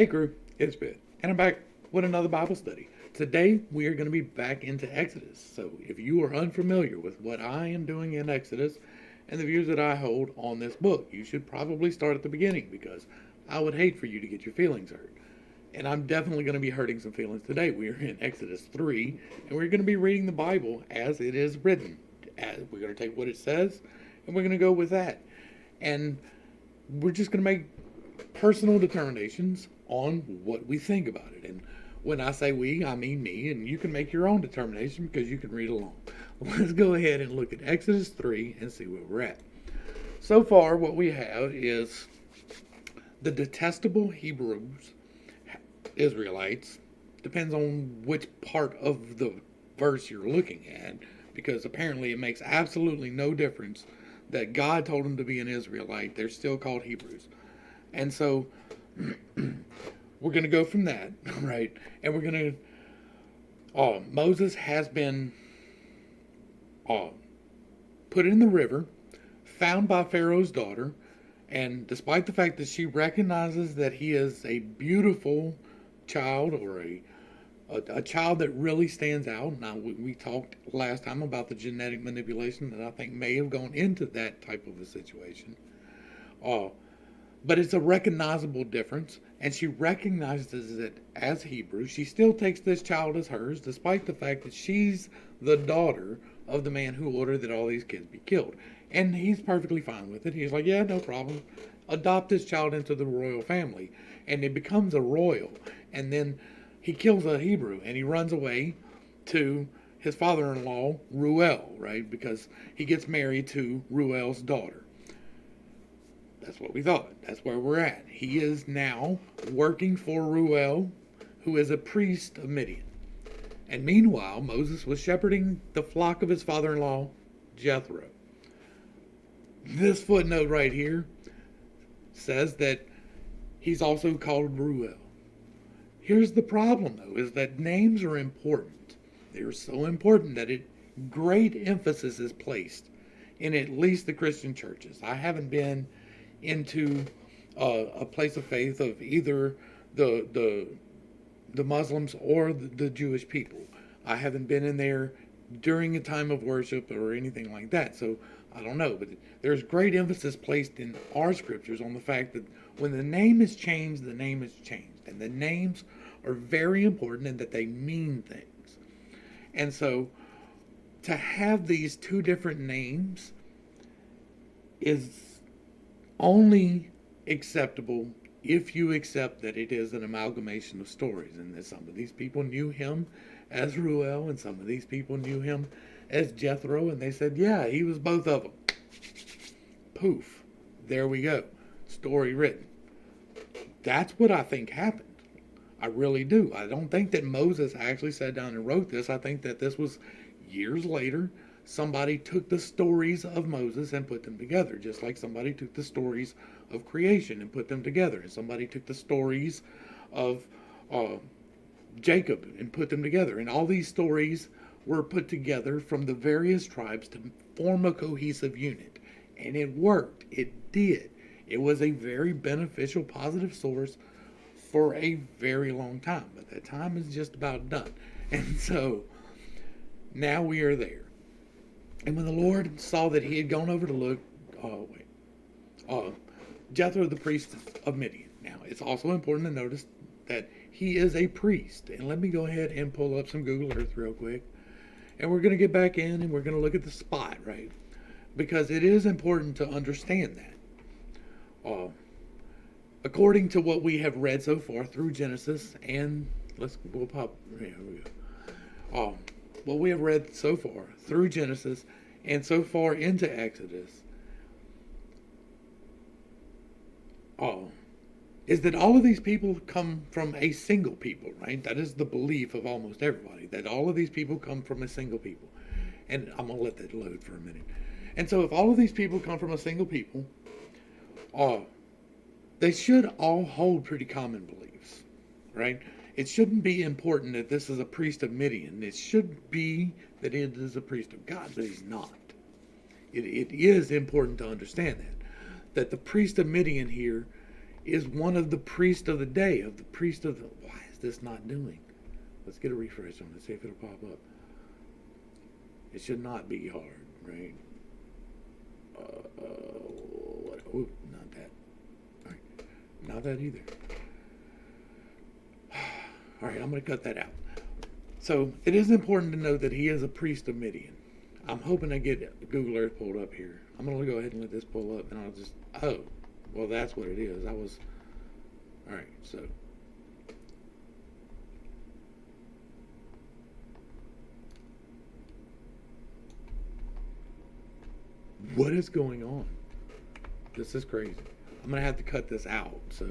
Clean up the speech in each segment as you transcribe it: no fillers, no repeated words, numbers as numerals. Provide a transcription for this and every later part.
Hey crew, it's Ben, and I'm back with another Bible study. Today we are going to be back into Exodus. So if you are unfamiliar with what I am doing in Exodus and the views that I hold on this book, you should probably start at the beginning because I would hate for you to get your feelings hurt. And I'm definitely going to be hurting some feelings today. We are in Exodus 3, and we're going to be reading the Bible as it is written. We're going to take what it says, and we're going to go with that. And we're just going to make personal determinations on what we think about it. And when I say we, I mean me, and you can make your own determination because you can read along. Let's go ahead and look at Exodus 3 and see where we're at. So far, what we have is the detestable Hebrews, Israelites, depends on which part of the verse you're looking at, because apparently it makes absolutely no difference that God told them to be an Israelite. They're still called Hebrews. And so we're going to go from that, right? And we're going to, Moses has been put in the river, found by Pharaoh's daughter, and despite the fact that she recognizes that he is a beautiful child or a child that really stands out. Now, we talked last time about the genetic manipulation that I think may have gone into that type of a situation. But it's a recognizable difference, and she recognizes it as Hebrew. She still takes this child as hers, despite the fact that she's the daughter of the man who ordered that all these kids be killed. And he's perfectly fine with it. He's like, yeah, no problem. Adopt this child into the royal family. And it becomes a royal. And then he kills a Hebrew, and he runs away to his father-in-law, Ruel, right? Because he gets married to Ruel's daughter. That's what we thought. That's where we're at. He is now working for Ruel, who is a priest of Midian. And meanwhile, Moses was shepherding the flock of his father-in-law, Jethro. This footnote right here says that he's also called Ruel. Here's the problem, though, is that names are important. They're so important that great emphasis is placed in at least the Christian churches. I haven't been into a place of faith of either the Muslims or the Jewish people. I haven't been in there during a time of worship or anything like that, so I don't know. But there's great emphasis placed in our scriptures on the fact that when the name is changed, the name is changed, and the names are very important and that they mean things. And so to have these two different names is only acceptable if you accept that it is an amalgamation of stories, and that some of these people knew him as Ruel and some of these people knew him as Jethro, and they said, yeah, he was both of them. Poof. There we go. Story written. That's what I think happened. I really do. I don't think that Moses actually sat down and wrote this. I think that this was years later. Somebody took the stories of Moses and put them together, just like somebody took the stories of creation and put them together, and somebody took the stories of Jacob and put them together, and all these stories were put together from the various tribes to form a cohesive unit, and it worked. It did. It was a very beneficial, positive source for a very long time, but that time is just about done, and so now we are there. And when the Lord saw that he had gone over to look, Jethro the priest of Midian. Now, it's also important to notice that he is a priest. And let me go ahead and pull up some Google Earth real quick. And we're going to get back in and we're going to look at the spot, right? Because it is important to understand that. According to what we have read so far through Genesis, and we'll pop, here we go. What we have read so far through Genesis and so far into Exodus is that all of these people come from a single people, right? That is the belief of almost everybody, that all of these people come from a single people. And I'm going to let that load for a minute. And so if all of these people come from a single people, they should all hold pretty common beliefs, right? It shouldn't be important that this is a priest of Midian. It should be that it is a priest of God, but he's not. It is important to understand that the priest of Midian here is one of the priests of the day, of the priest of the. Why is this not doing? Let's get a refresh on it, see if it'll pop up. It should not be hard, right? Oh, not that. All right, not that either. All right, I'm going to cut that out. So it is important to note that he is a priest of Midian. I'm hoping I get Google Earth pulled up here. I'm going to go ahead and let this pull up, and I'll just, oh, well, that's what it is. All right, so. What is going on? This is crazy. I'm going to have to cut this out, so.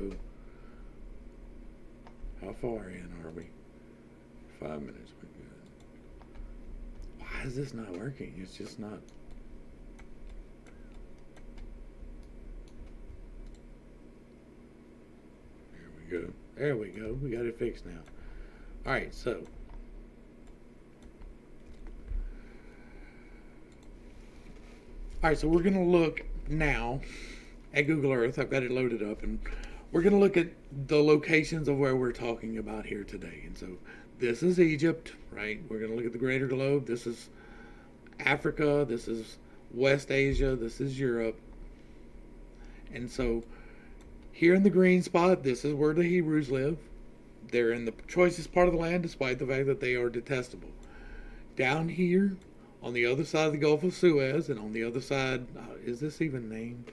How far in are we? 5 minutes. We're good. Why is this not working? It's just not. There we go. There we go. We got it fixed now. All right, so. All right, so we're going to look now at Google Earth. I've got it loaded up, and we're going to look at the locations of where we're talking about here today. And so this is Egypt, right? We're going to look at the greater globe. This is Africa. This is West Asia. This is Europe. And so here in the green spot, this is where the Hebrews live. They're in the choicest part of the land, despite the fact that they are detestable. Down here, on the other side of the Gulf of Suez, and on the other side, is this even named?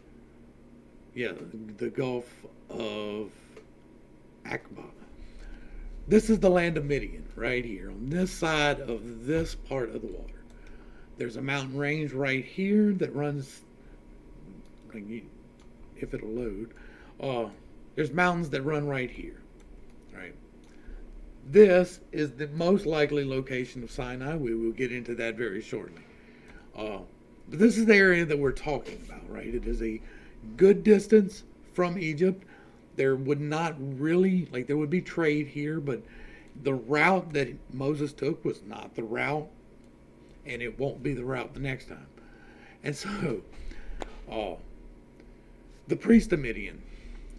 Yeah, the Gulf of Aqaba. This is the land of Midian, right here, on this side of this part of the water. There's a mountain range right here that runs, if it'll load, there's mountains that run right here, right? This is the most likely location of Sinai. We will get into that very shortly. But this is the area that we're talking about, right? It is a good distance from Egypt. There would not really, there would be trade here, but the route that Moses took was not the route, and it won't be the route the next time. And so, the priest of Midian,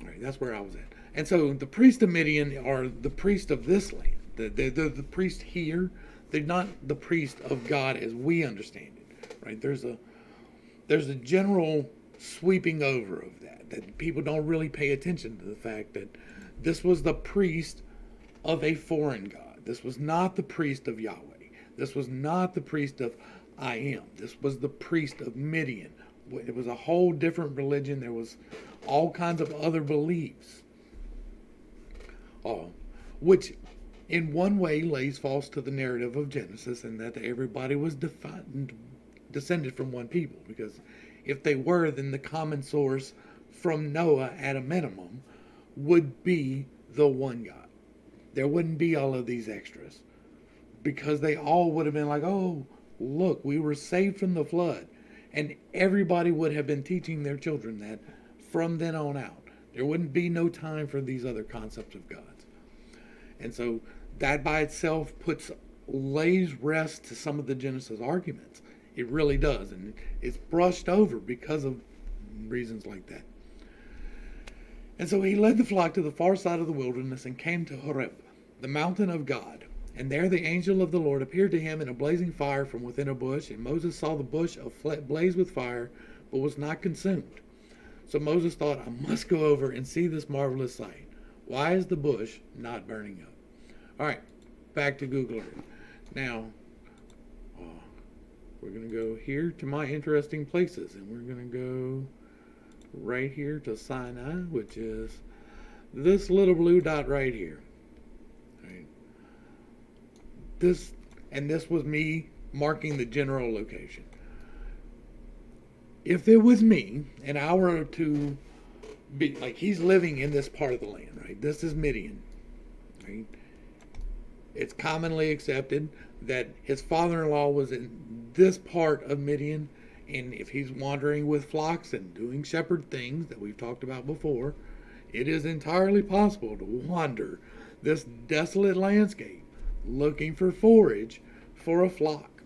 right, that's where I was at. And so the priests of Midian are the priest of this land. They're the priest here. They're not the priest of God as we understand it, right? There's a general sweeping over of that people don't really pay attention to the fact that this was the priest of a foreign god. This was not the priest of Yahweh. This was not the priest of I Am. This was the priest of Midian. It was a whole different religion. There was all kinds of other beliefs, which in one way lays false to the narrative of Genesis, and that everybody was descended from one people, because if they were, then the common source from Noah at a minimum would be the one God. There wouldn't be all of these extras, because they all would have been like, oh, look, we were saved from the flood. And everybody would have been teaching their children that from then on out. There wouldn't be no time for these other concepts of gods. And so that by itself lays rest to some of the Genesis arguments. It really does. And it's brushed over because of reasons like that. And so he led the flock to the far side of the wilderness and came to Horeb, the mountain of God. And there the angel of the Lord appeared to him in a blazing fire from within a bush. And Moses saw the bush ablaze with fire, but was not consumed. So Moses thought, I must go over and see this marvelous sight. Why is the bush not burning up? All right, back to Google Earth. Now, we're going to go here to my interesting places. And we're going to go right here to Sinai, which is this little blue dot right here. This was me marking the general location. If it was me and I were to be he's living in this part of the land, right? This is Midian, right? It's commonly accepted that his father-in-law was in this part of Midian, and if he's wandering with flocks and doing shepherd things that we've talked about before, it is entirely possible to wander this desolate landscape looking for forage for a flock.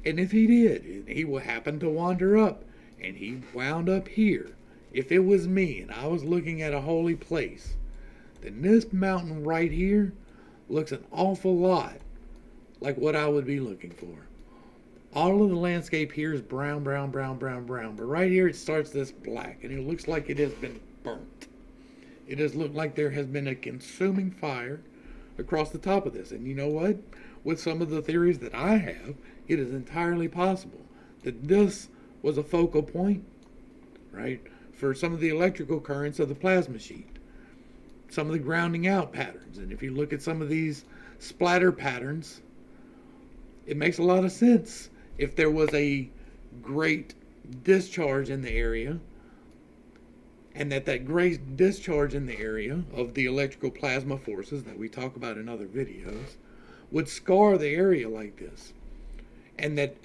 And if he did, he will happen to wander up, and he wound up here if it was me and I was looking at a holy place, then this mountain right here looks an awful lot like what I would be looking for. All of the landscape here is brown, brown, brown, brown, brown. But right here it starts this black, and it looks like it has been burnt. It does look like there has been a consuming fire across the top of this. And you know what? With some of the theories that I have, it is entirely possible that this was a focal point, right, for some of the electrical currents of the plasma sheet, some of the grounding out patterns. And if you look at some of these splatter patterns, it makes a lot of sense. If there was a great discharge in the area, and that great discharge in the area of the electrical plasma forces that we talk about in other videos would scar the area like this, and that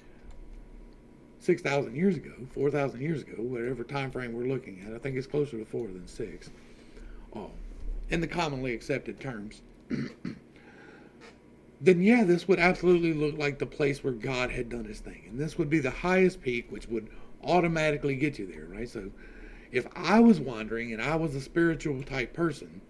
6,000 years ago, 4,000 years ago, whatever time frame we're looking at, I think it's closer to 4 than 6, in the commonly accepted terms, then yeah, this would absolutely look like the place where God had done his thing. And this would be the highest peak, which would automatically get you there, right? So if I was wandering and I was a spiritual type person,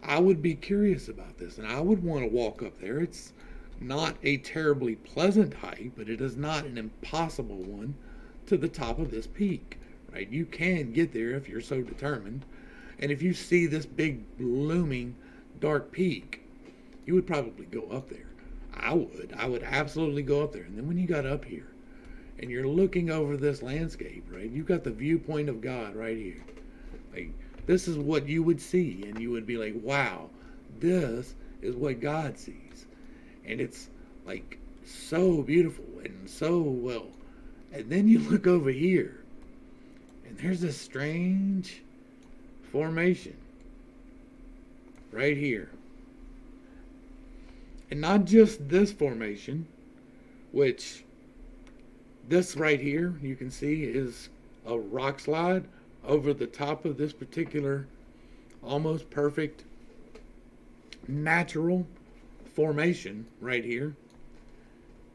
I would be curious about this, and I would want to walk up there. It's not a terribly pleasant hike, but it is not an impossible one to the top of this peak, right? You can get there if you're so determined. And if you see this big looming dark peak, you would probably go up there. I would absolutely go up there. And then when you got up here and you're looking over this landscape, right, you've got the viewpoint of God right here. Like, this is what you would see, and you would be like, wow, this is what God sees. And it's like so beautiful and so well. And then you look over here and there's this strange formation right here. And not just this formation, which this right here you can see is a rock slide over the top of this particular almost perfect natural formation right here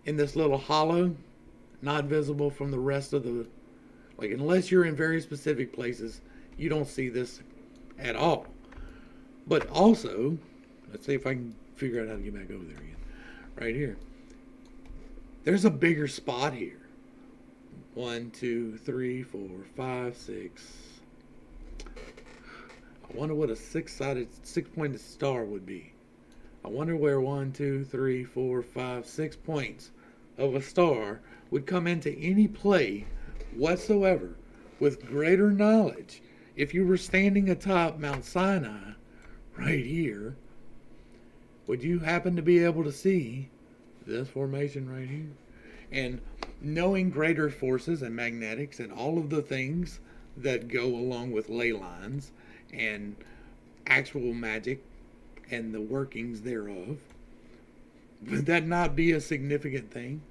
in this little hollow, not visible from the rest of the, like, unless you're in very specific places, you don't see this at all. But also, let's see if I can figure out how to get back over there again. Right here, there's a bigger spot here. 1, 2, 3, 4, 5, 6. I wonder what a six-pointed star would be. I wonder where 1, 2, 3, 4, 5, 6 points of a star would come into any play whatsoever with greater knowledge. If you were standing atop Mount Sinai right here, would you happen to be able to see this formation right here? And knowing greater forces and magnetics and all of the things that go along with ley lines and actual magic and the workings thereof, would that not be a significant thing?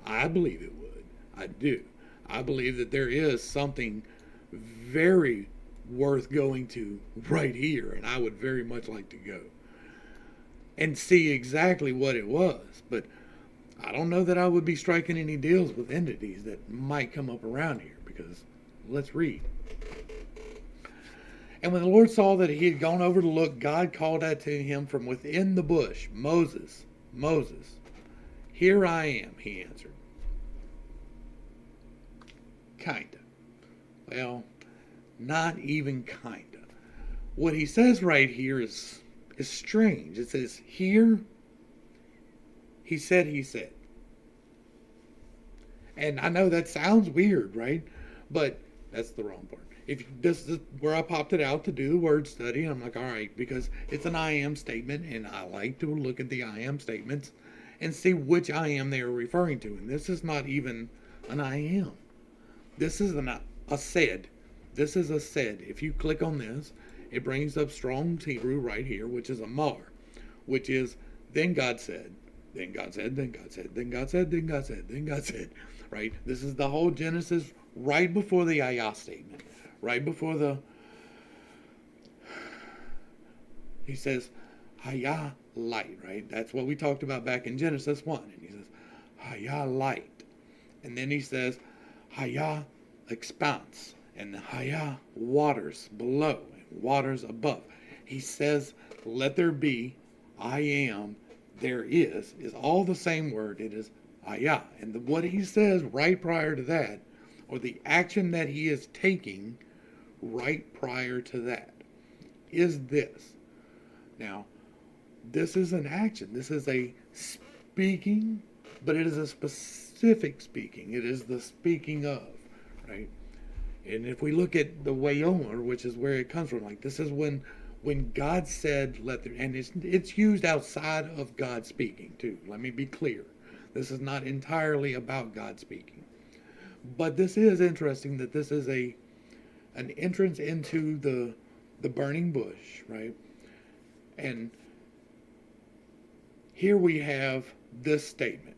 I believe it would. I do. I believe that there is something very worth going to right here, and I would very much like to go and see exactly what it was. But I don't know that I would be striking any deals with entities that might come up around here, because let's read. And when the Lord saw that he had gone over to look, God called out to him from within the bush, Moses, Moses. Here I am, he answered. Kinda. Well, not even kinda. What he says right here is strange. It says, here, he said. And I know that sounds weird, right? But that's the wrong part. If this is where I popped it out to do the word study, and I'm like, all right, because it's an I am statement, and I like to look at the I am statements and see which I am they are referring to. And this is not even an I am. This is a said. This is a said. If you click on this, it brings up Strong's Hebrew right here, which is a mar, which is then God said, then God said, then God said, then God said, then God said, then God said, right? This is the whole Genesis right before the ayah statement, right before the, he says, Hayah light, right? That's what we talked about back in Genesis 1. And he says, Hayah light. And then he says, Hayah expanse. and the Haya, waters below and waters above. He says, let there be, I am, there is all the same word. It is Haya. And what he says right prior to that, or the action that he is taking right prior to that, is this. Now, this is an action. This is a speaking, but it is a specific speaking. It is the speaking of, right? And if we look at the Wayomer, which is where it comes from, like this is when God said, let there, and it's used outside of God speaking too. Let me be clear. This is not entirely about God speaking. But this is interesting that this is an entrance into the burning bush, right? And here we have this statement.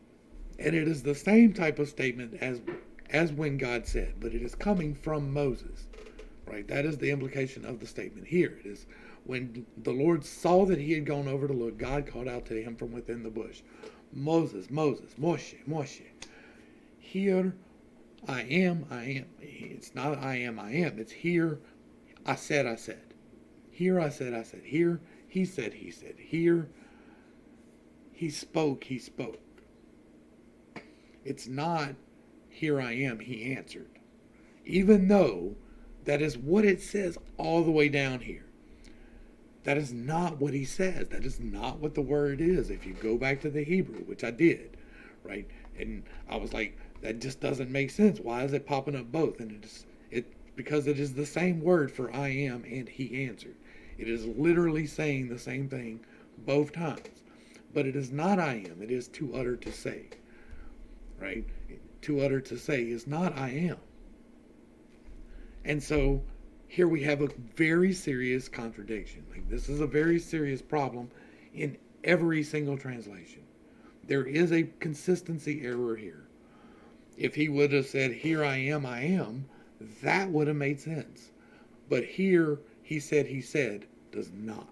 And it is the same type of statement as when God said, but it is coming from Moses, right? That is the implication of the statement here. It is when the Lord saw that he had gone over to look, God called out to him from within the bush, Moses, Moses, Moshe, Moshe. Here I am, I am. It's not I am, I am. It's here I said, I said. Here I said, I said. Here he said, he said. Here he spoke, he spoke. It's not here I am, he answered. Even though that is what it says all the way down here. That is not what he says. That is not what the word is. If you go back to the Hebrew, which I did, right? And I was like, that just doesn't make sense. Why is it popping up both? And because it is the same word for I am and he answered. It is literally saying the same thing both times. But it is not I am. It is to utter to say. Right? To utter to say is not I am. And so here we have a very serious contradiction. Like this is a very serious problem in every single translation. There is a consistency error here. If he would have said, here I am, that would have made sense. But here, he said, does not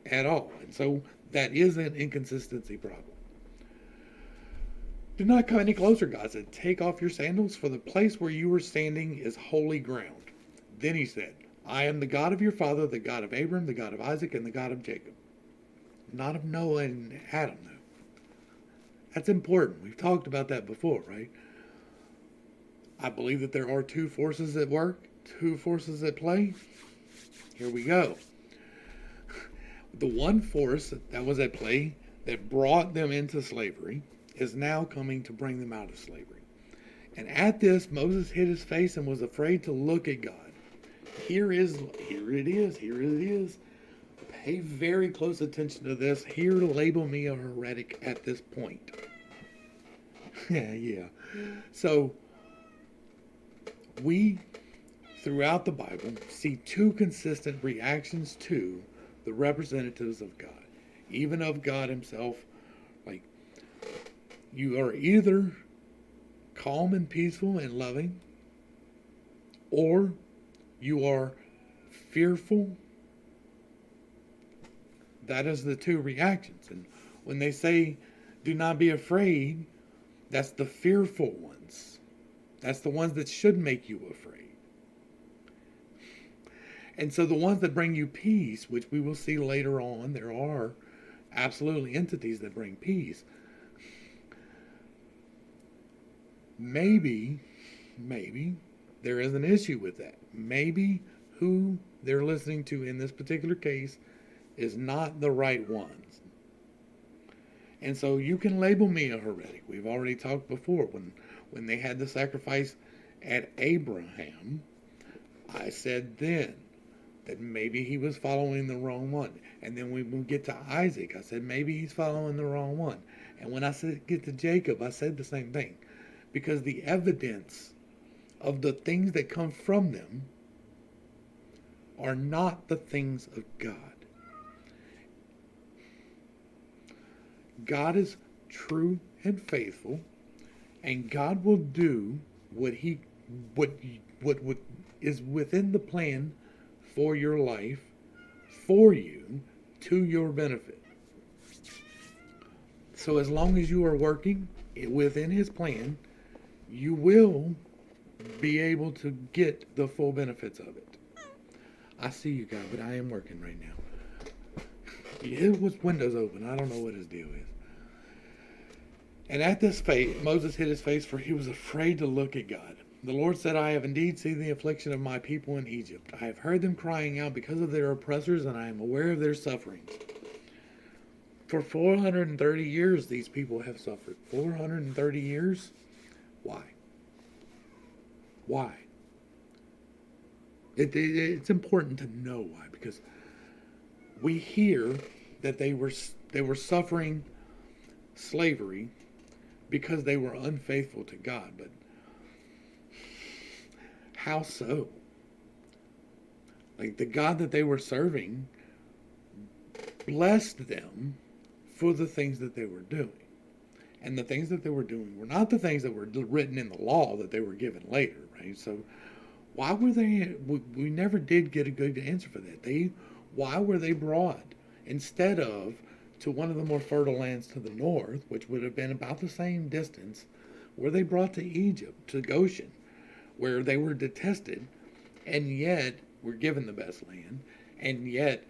at all. And so that is an inconsistency problem. Do not come any closer, God said. Take off your sandals, for the place where you are standing is holy ground. Then he said, I am the God of your father, the God of Abram, the God of Isaac, and the God of Jacob. Not of Noah and Adam, though. That's important. We've talked about that before, right? I believe that there are two forces at work, two forces at play. Here we go. The one force that was at play that brought them into slavery is now coming to bring them out of slavery. And at this, Moses hid his face and was afraid to look at God. Here it is. Pay very close attention to this. Here to label me a heretic at this point. Yeah. So, we, throughout the Bible, see two consistent reactions to the representatives of God, even of God himself. Like, you are either calm and peaceful and loving, or you are fearful. That is the two reactions. And when they say, do not be afraid, that's the fearful ones. That's the ones that should make you afraid. And so the ones that bring you peace, which we will see later on, there are absolutely entities that bring peace. Maybe there is an issue with that. Maybe who they're listening to in this particular case is not the right ones. And so you can label me a heretic. We've already talked before when they had the sacrifice at Abraham, I said then that maybe he was following the wrong one. And then when we get to Isaac, I said maybe he's following the wrong one. And when I get to Jacob, I said the same thing. Because the evidence of the things that come from them are not the things of God. God is true and faithful, and God will do what is within the plan for your life, for you, to your benefit. So as long as you are working within his plan, you will be able to get the full benefits of it. I see you, God, but I am working right now. His window's open. I don't know what his deal is. And at this fate, Moses hid his face, for he was afraid to look at God. The Lord said, I have indeed seen the affliction of my people in Egypt. I have heard them crying out because of their oppressors, and I am aware of their sufferings. For 430 years, these people have suffered. 430 years? Why? Why? It's important to know why, because we hear that they were suffering slavery because they were unfaithful to God, but how so? Like, the God that they were serving blessed them for the things that they were doing. And the things that they were doing were not the things that were written in the law that they were given later, right? So why were they, we never did get a good answer for that. Why were they brought instead of to one of the more fertile lands to the north, which would have been about the same distance, were they brought to Egypt, to Goshen, where they were detested, and yet were given the best land, and yet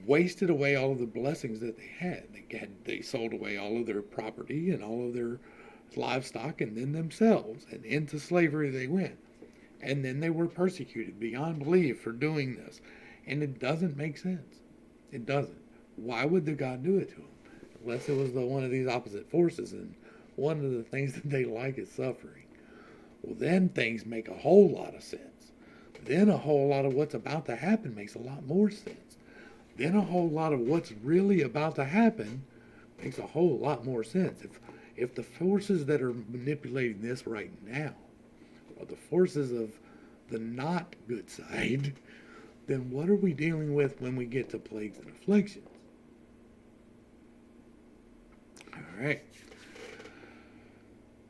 wasted away all of the blessings that they had. They sold away all of their property and all of their livestock, and then themselves, and into slavery they went. And then they were persecuted beyond belief for doing this. And it doesn't make sense. It doesn't. Why would the God do it to them? Unless it was one of these opposite forces, and one of the things that they like is suffering. Well, then things make a whole lot of sense. Then a whole lot of what's about to happen makes a lot more sense. Then a whole lot of what's really about to happen makes a whole lot more sense. If the forces that are manipulating this right now are the forces of the not good side, then what are we dealing with when we get to plagues and afflictions? All right.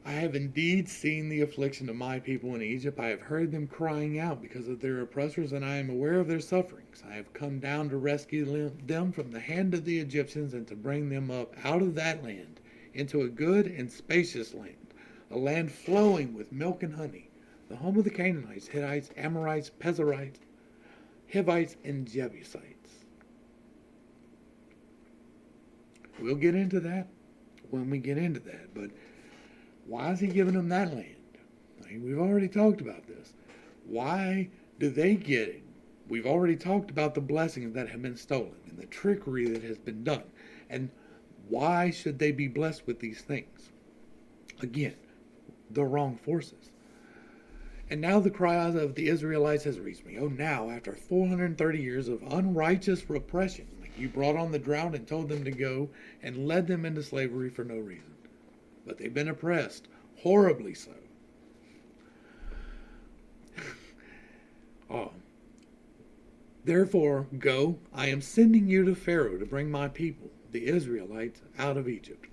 I have indeed seen the affliction of my people in Egypt. I have heard them crying out because of their oppressors, and I am aware of their sufferings. I have come down to rescue them from the hand of the Egyptians, and to bring them up out of that land into a good and spacious land, a land flowing with milk and honey, the home of the Canaanites, Hittites, Amorites, Perizzites, Hivites, and Jebusites. We'll get into that when we get into that, but why is he giving them that land? I mean, we've already talked about this. Why do they get it? We've already talked about the blessings that have been stolen and the trickery that has been done. And why should they be blessed with these things? Again, the wrong forces. And now the cry of the Israelites has reached me. Oh, now, after 430 years of unrighteous repression, like you brought on the drought and told them to go and led them into slavery for no reason. But they've been oppressed, horribly so. Therefore, go, I am sending you to Pharaoh to bring my people, the Israelites, out of Egypt.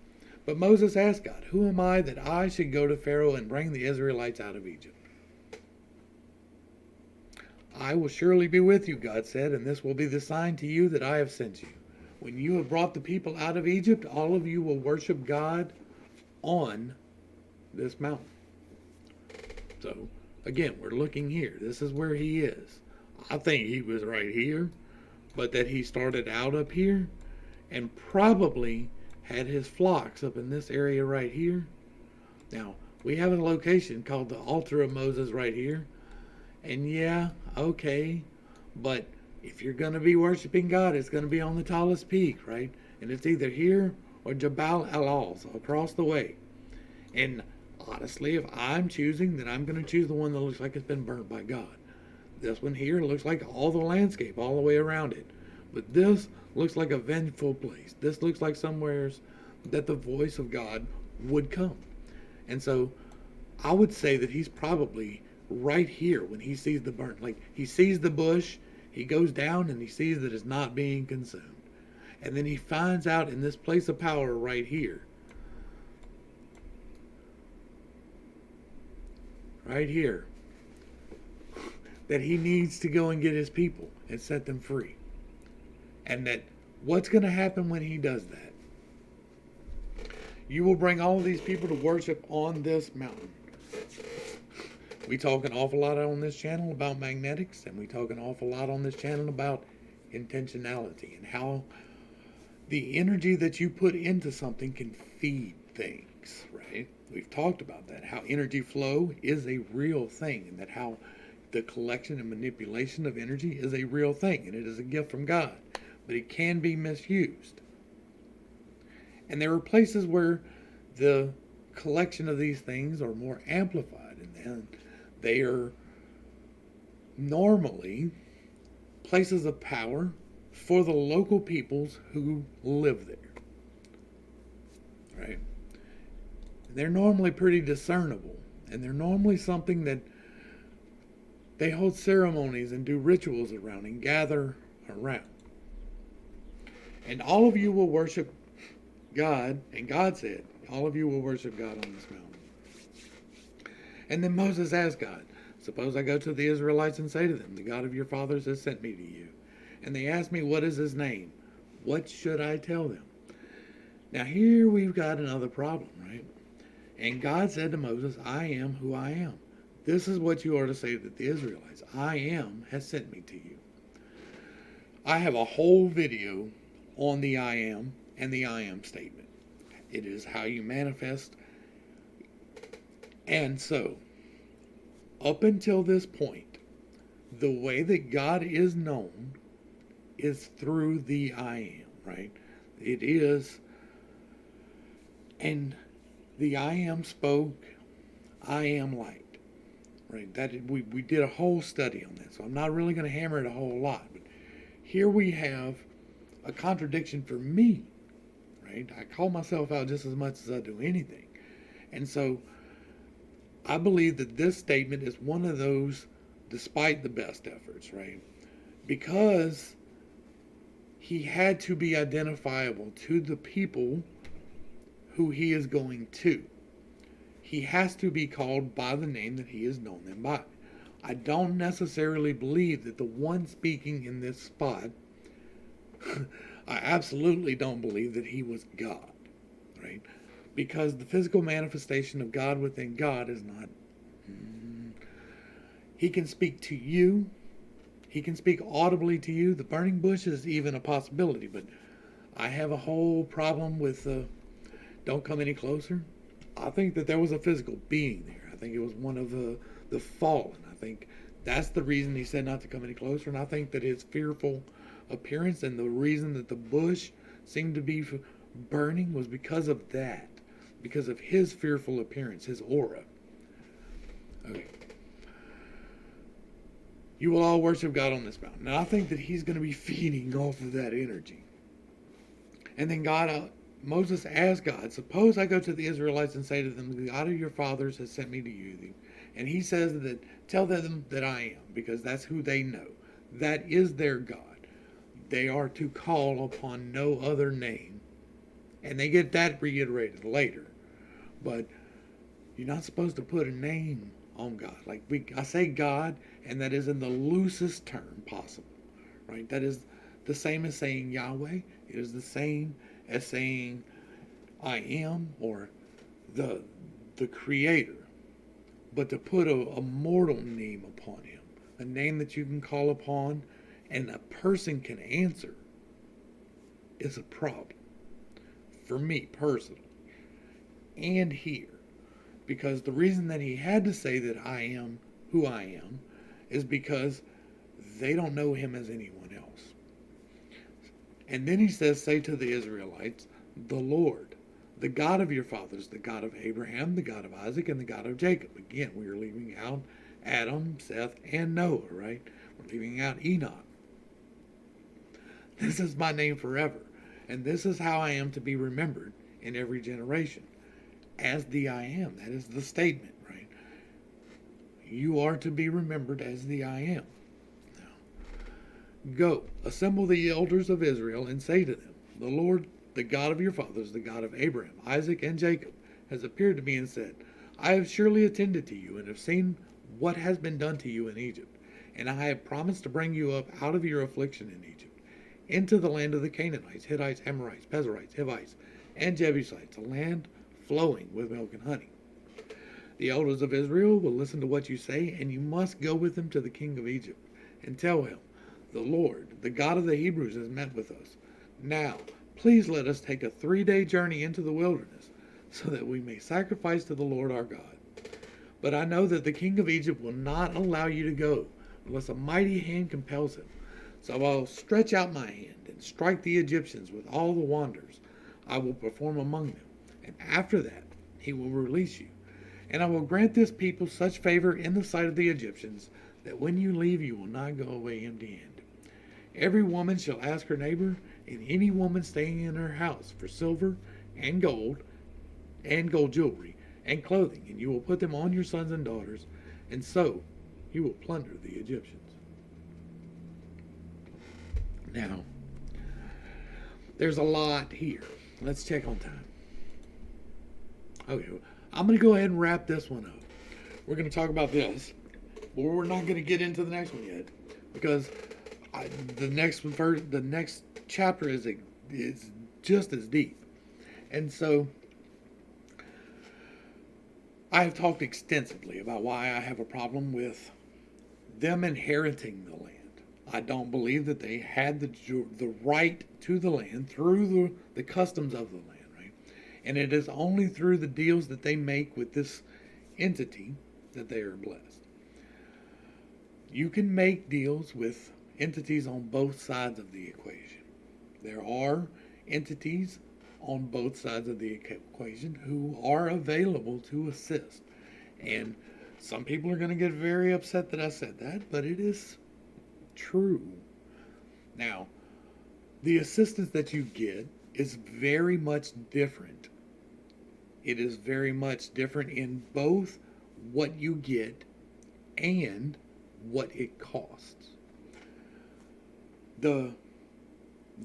But Moses asked God, who am I that I should go to Pharaoh and bring the Israelites out of Egypt? I will surely be with you, God said, and this will be the sign to you that I have sent you. When you have brought the people out of Egypt, all of you will worship God on this mountain. So, again, we're looking here. This is where he is. I think he was right here, but that he started out up here and probably had his flocks up in this area right here. Now, we have a location called the altar of Moses right here. And yeah, okay, but if you're going to be worshiping God, it's going to be on the tallest peak, right? And it's either here or Jabal al, so across the way. And honestly, if I'm choosing, then I'm going to choose the one that looks like it's been burnt by God. This one here looks like all the landscape all the way around it. But this looks like a vengeful place. This looks like somewhere that the voice of God would come. And so I would say that he's probably right here when he sees the burnt. Like, he sees the bush, he goes down and he sees that it's not being consumed. And then he finds out in this place of power right here, that he needs to go and get his people and set them free. And that what's going to happen when he does that? You will bring all of these people to worship on this mountain. We talk an awful lot on this channel about magnetics, and we talk an awful lot on this channel about intentionality and how the energy that you put into something can feed things, right? We've talked about that, how energy flow is a real thing, and that how the collection and manipulation of energy is a real thing, and it is a gift from God, but it can be misused. And there are places where the collection of these things are more amplified, and then they are normally places of power for the local peoples who live there, right? They're normally pretty discernible, and they're normally something that they hold ceremonies and do rituals around and gather around. And all of you will worship God, and God said, all of you will worship God on this mountain. And then Moses asked God, suppose I go to the Israelites and say to them, the God of your fathers has sent me to you. And they ask me, what is his name? What should I tell them? Now here we've got another problem, right? And God said to Moses, I am who I am. This is what you are to say to the Israelites. I am has sent me to you. I have a whole video on the I am and the I am statement. It is how you manifest. And so, up until this point, the way that God is known is through the I am, right? It is, and the I am spoke, I am light. Right, we did a whole study on that, so I'm not really going to hammer it a whole lot. But here we have a contradiction for me, right? I call myself out just as much as I do anything. And so I believe that this statement is one of those, despite the best efforts, right? Because he had to be identifiable to the people who he is going to. He has to be called by the name that he is known them by. I don't necessarily believe that the one speaking in this spot, I absolutely don't believe that he was God, right? Because the physical manifestation of God within God is not. He can speak to you. He can speak audibly to you. The burning bush is even a possibility, but I have a whole problem with don't come any closer. I think that there was a physical being there. I think it was one of the fallen. I think that's the reason he said not to come any closer. And I think that his fearful appearance and the reason that the bush seemed to be burning was because of that. Because of his fearful appearance, his aura. Okay. You will all worship God on this mountain. And I think that he's going to be feeding off of that energy. And then Moses asked God, suppose I go to the Israelites and say to them, the God of your fathers has sent me to you. And he says that, tell them that I am, because that's who they know. That is their God. They are to call upon no other name. And they get that reiterated later. But you're not supposed to put a name on God. I say God, and that is in the loosest term possible. Right? That is the same as saying Yahweh. It is the same as saying I am, or the creator, but to put a mortal name upon him, a name that you can call upon and a person can answer, is a problem for me personally and here, because the reason that he had to say that I am who I am is because they don't know him as anyone else. And then he says, say to the Israelites, the Lord, the God of your fathers, the God of Abraham, the God of Isaac, and the God of Jacob. Again, we are leaving out Adam, Seth, and Noah, right? We're leaving out Enoch. This is my name forever. And this is how I am to be remembered in every generation. As the I am. That is the statement, right? You are to be remembered as the I am. Go, assemble the elders of Israel and say to them, the Lord, the God of your fathers, the God of Abraham, Isaac, and Jacob, has appeared to me and said, I have surely attended to you and have seen what has been done to you in Egypt. And I have promised to bring you up out of your affliction in Egypt, into the land of the Canaanites, Hittites, Amorites, Perizzites, Hivites, and Jebusites, a land flowing with milk and honey. The elders of Israel will listen to what you say, and you must go with them to the king of Egypt and tell him, the Lord, the God of the Hebrews, has met with us. Now, please let us take a 3-day journey into the wilderness, so that we may sacrifice to the Lord our God. But I know that the king of Egypt will not allow you to go, unless a mighty hand compels him. So I'll stretch out my hand and strike the Egyptians with all the wonders I will perform among them. And after that, he will release you. And I will grant this people such favor in the sight of the Egyptians that when you leave, you will not go away empty-handed. Every woman shall ask her neighbor, and any woman staying in her house, for silver and gold jewelry and clothing, and you will put them on your sons and daughters, and so you will plunder the Egyptians. Now, there's a lot here. Let's check on time. Okay, I'm going to go ahead and wrap this one up. We're going to talk about this, but we're not going to get into the next one yet, because the next chapter is just as deep. And so I have talked extensively about why I have a problem with them inheriting the land. I don't believe that they had the right to the land through the customs of the land, right? And it is only through the deals that they make with this entity that they are blessed. You can make deals with entities on both sides of the equation. There are entities on both sides of the equation who are available to assist. And some people are going to get very upset that I said that, but it is true. Now, the assistance that you get is very much different. It is very much different in both what you get and what it costs. The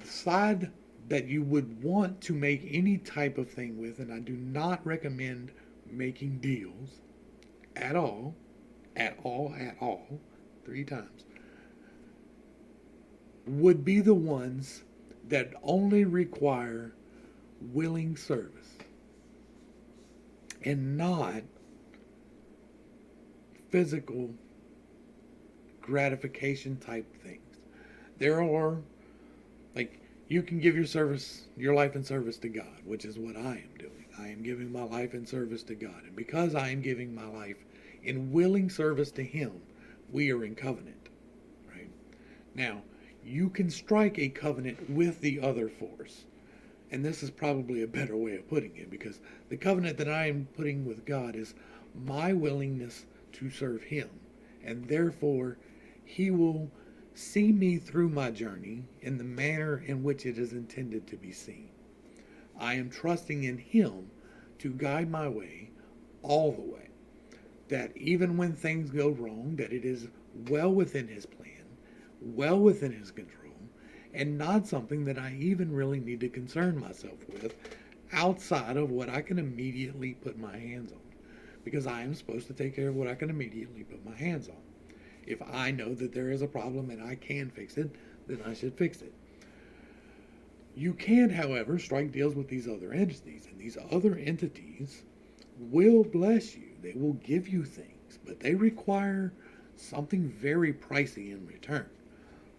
side that you would want to make any type of thing with, and I do not recommend making deals at all, 3 times, would be the ones that only require willing service and not physical gratification type things. There are, like, you can give your life in service to God, which is what I am doing. I am giving my life in service to God. And because I am giving my life in willing service to Him, we are in covenant, right? Now, you can strike a covenant with the other force. And this is probably a better way of putting it, because the covenant that I am putting with God is my willingness to serve Him. And therefore, He will see me through my journey in the manner in which it is intended to be seen. I am trusting in Him to guide my way all the way. That even when things go wrong, that it is well within His plan, well within His control, and not something that I even really need to concern myself with outside of what I can immediately put my hands on. Because I am supposed to take care of what I can immediately put my hands on. If I know that there is a problem and I can fix it, then I should fix it. You can, however, strike deals with these other entities, and these other entities will bless you. They will give you things, but they require something very pricey in return.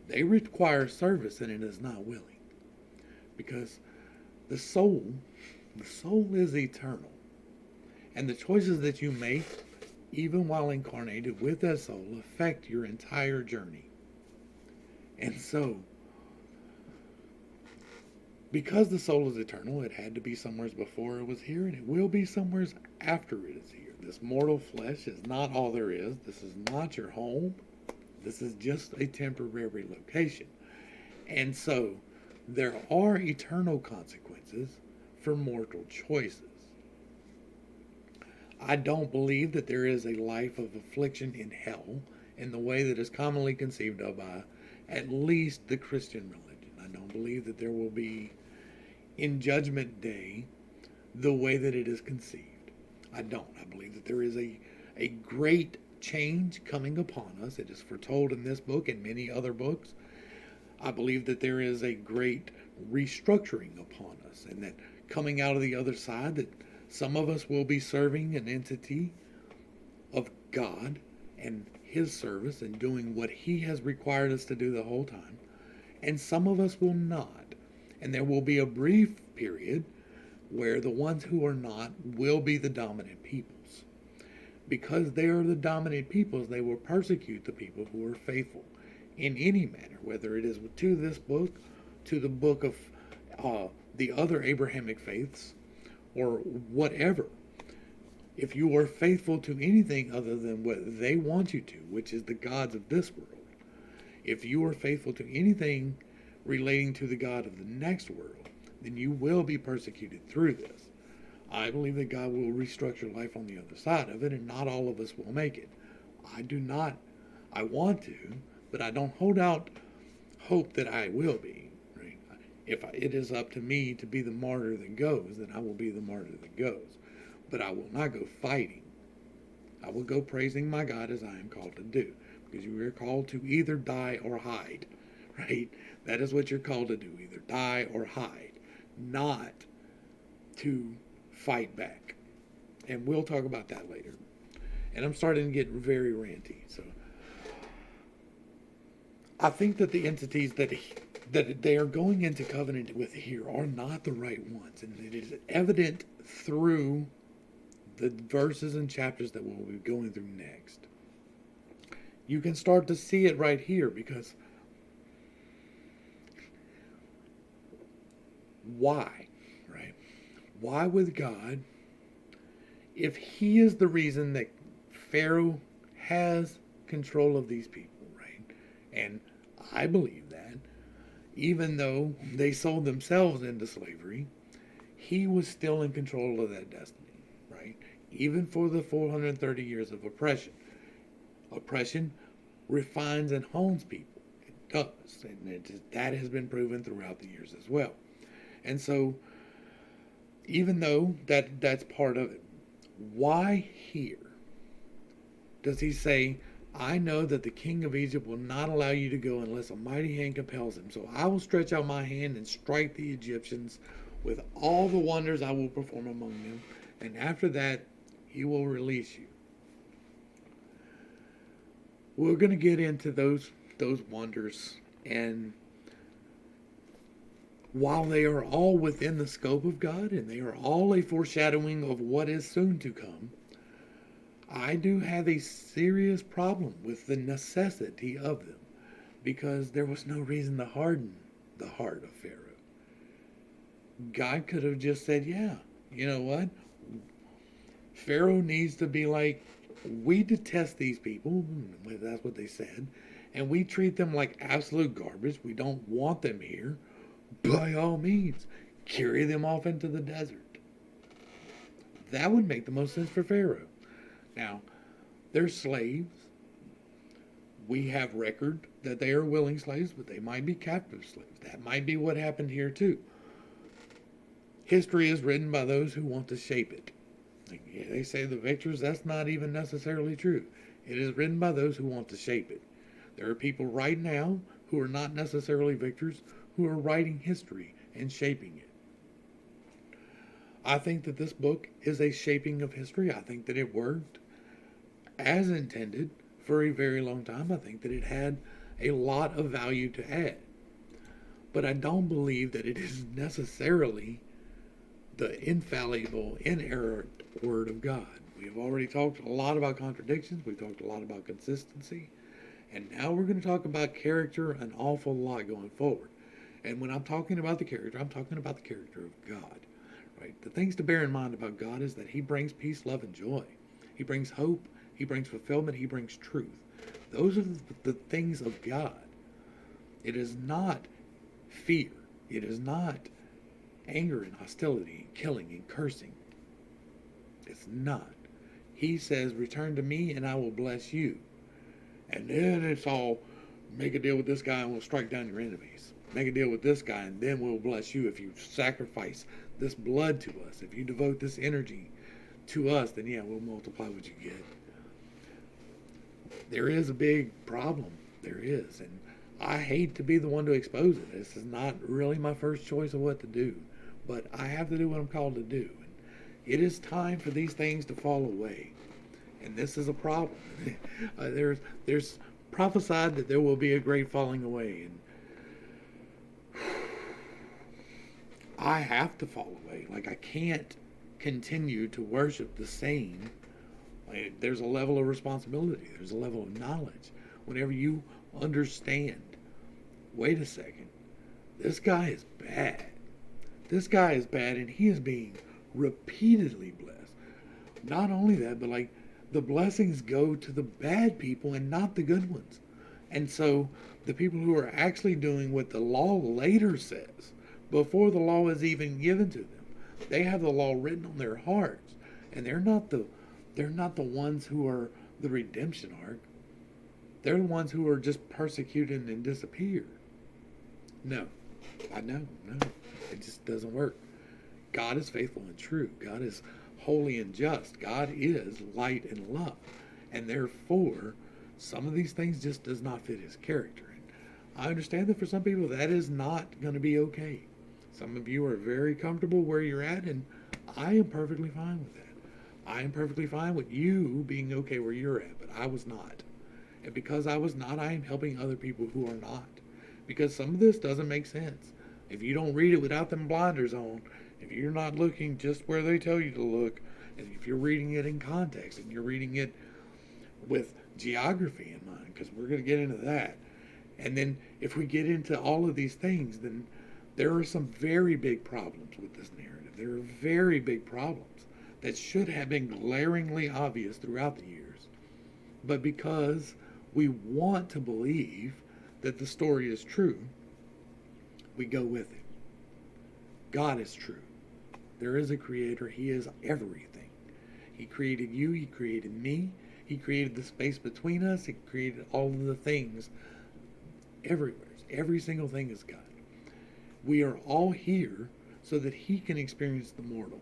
They require service, and it is not willing. Because the soul is eternal. And the choices that you make, even while incarnated with that soul, affect your entire journey. And so, because the soul is eternal, it had to be somewhere before it was here, and it will be somewhere after it is here. This mortal flesh is not all there is. This is not your home. This is just a temporary location. And so, there are eternal consequences for mortal choices. I don't believe that there is a life of affliction in hell in the way that is commonly conceived of by at least the Christian religion. I don't believe that there will be in Judgment Day the way that it is conceived. I don't. I believe that there is a great change coming upon us. It is foretold in this book and many other books. I believe that there is a great restructuring upon us, and that coming out of the other side, that some of us will be serving an entity of God and His service and doing what He has required us to do the whole time. And some of us will not. And there will be a brief period where the ones who are not will be the dominant peoples. Because they are the dominant peoples, they will persecute the people who are faithful in any manner, whether it is to this book, to the book of the other Abrahamic faiths, or whatever. If you are faithful to anything other than what they want you to, which is the gods of this world, if you are faithful to anything relating to the God of the next world, then you will be persecuted through this. I believe that God will restructure life on the other side of it, and not all of us will make it. I do not. I want to, but I don't hold out hope that I will be. Right? If it is up to me to be the martyr that goes, then I will be the martyr that goes. But I will not go fighting. I will go praising my God as I am called to do. Because you are called to either die or hide. Right? That is what you're called to do. Either die or hide. Not to fight back. And we'll talk about that later. And I'm starting to get very ranty. So I think that the entities that they are going into covenant with here are not the right ones. And it is evident through the verses and chapters that we'll be going through next. You can start to see it right here, because why, right? Why with God, if He is the reason that Pharaoh has control of these people, right? And I believe that, even though they sold themselves into slavery, He was still in control of that destiny, right? Even for the 430 years of oppression. Oppression refines and hones people. It does. And that has been proven throughout the years as well. And so, even though that's part of it, why here does He say, I know that the king of Egypt will not allow you to go unless a mighty hand compels him. So I will stretch out my hand and strike the Egyptians with all the wonders I will perform among them. And after that, He will release you. We're going to get into those wonders. And while they are all within the scope of God, and they are all a foreshadowing of what is soon to come, I do have a serious problem with the necessity of them, because there was no reason to harden the heart of Pharaoh. God could have just said, yeah, you know what? Pharaoh needs to be like, we detest these people, that's what they said, and we treat them like absolute garbage. We don't want them here. By all means, carry them off into the desert. That would make the most sense for Pharaoh. Now, they're slaves. We have record that they are willing slaves, but they might be captive slaves. That might be what happened here too. History is written by those who want to shape it. They say the victors, that's not even necessarily true. It is written by those who want to shape it. There are people right now who are not necessarily victors who are writing history and shaping it. I think that this book is a shaping of history. I think that it worked as intended for a very long time. I think that it had a lot of value to add. But I don't believe that it is necessarily the infallible, inerrant Word of God. We have already talked a lot about contradictions. We've talked a lot about consistency. And now we're going to talk about character an awful lot going forward. And when I'm talking about the character, I'm talking about the character of God. Right? The things to bear in mind about God is that He brings peace, love, and joy. He brings hope. He brings fulfillment. He brings truth. Those are the things of God. It is not fear. It is not anger and hostility and killing and cursing. It's not. He says, return to me and I will bless you. And then it's all, make a deal with this guy and we'll strike down your enemies. Make a deal with this guy and then we'll bless you if you sacrifice this blood to us. If you devote this energy to us, then yeah, we'll multiply what you get. There is a big problem. There is. And I hate to be the one to expose it. This is not really my first choice of what to do. But I have to do what I'm called to do. And it is time for these things to fall away. And this is a problem. There's prophesied that there will be a great falling away, and I have to fall away. Like, I can't continue to worship the same. Like, there's a level of responsibility. There's a level of knowledge. Whenever you understand, wait a second, this guy is bad. This guy is bad, and he is being repeatedly blessed. Not only that, but like, the blessings go to the bad people and not the good ones. And so the people who are actually doing what the law later says, before the law is even given to them, they have the law written on their hearts, and they're not the ones who are the redemption arc. They're the ones who are just persecuted and disappear. No, no, it just doesn't work. God is faithful and true. God is holy and just. God is light and love, and therefore some of these things just does not fit his character. And I understand that for some people that is not going to be okay. Some of you are very comfortable where you're at, and I am perfectly fine with that. I am perfectly fine with you being okay where you're at, but I was not. And because I was not, I am helping other people who are not. Because some of this doesn't make sense. If you don't read it without them blinders on, if you're not looking just where they tell you to look, and if you're reading it in context, and you're reading it with geography in mind, because we're going to get into that. And then if we get into all of these things, then there are some very big problems with this narrative. There are very big problems that should have been glaringly obvious throughout the years. But because we want to believe that the story is true, we go with it. God is true. There is a creator. He is everything. He created you. He created me. He created the space between us. He created all of the things everywhere. Every single thing is God. We are all here so that he can experience the mortal.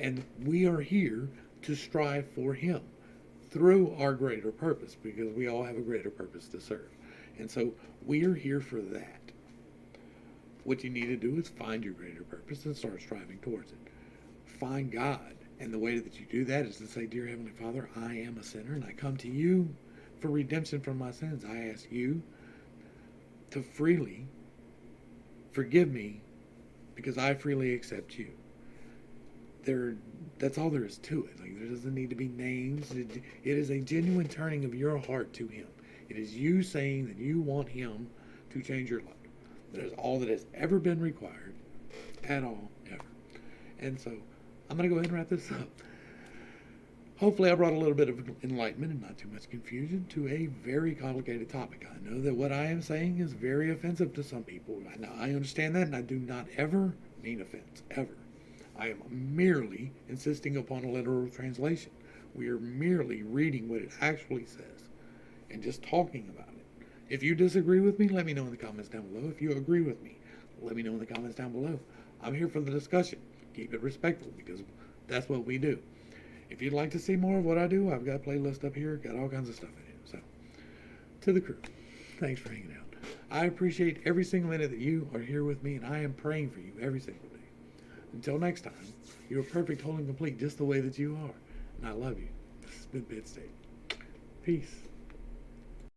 And we are here to strive for him through our greater purpose, because we all have a greater purpose to serve. And so we are here for that. What you need to do is find your greater purpose and start striving towards it. Find God. And the way that you do that is to say, Dear Heavenly Father, I am a sinner, and I come to you for redemption from my sins. I ask you to freely forgive me because I freely accept you. That's all there is to it. Like, there doesn't need to be names. It is a genuine turning of your heart to him. It is you saying that you want him to change your life. That is all that has ever been required at all, ever. And so I'm going to go ahead and wrap this up. Hopefully I brought a little bit of enlightenment and not too much confusion to a very complicated topic. I know that what I am saying is very offensive to some people. I understand that, and I do not ever mean offense, ever. I am merely insisting upon a literal translation. We are merely reading what it actually says and just talking about it. If you disagree with me, let me know in the comments down below. If you agree with me, let me know in the comments down below. I'm here for the discussion. Keep it respectful, because that's what we do. If you'd like to see more of what I do, I've got a playlist up here, got all kinds of stuff in it. So, to the crew, thanks for hanging out. I appreciate every single minute that you are here with me, and I am praying for you every single day. Until next time, you are perfect, whole, and complete just the way that you are. And I love you. This has been pittstake. Peace.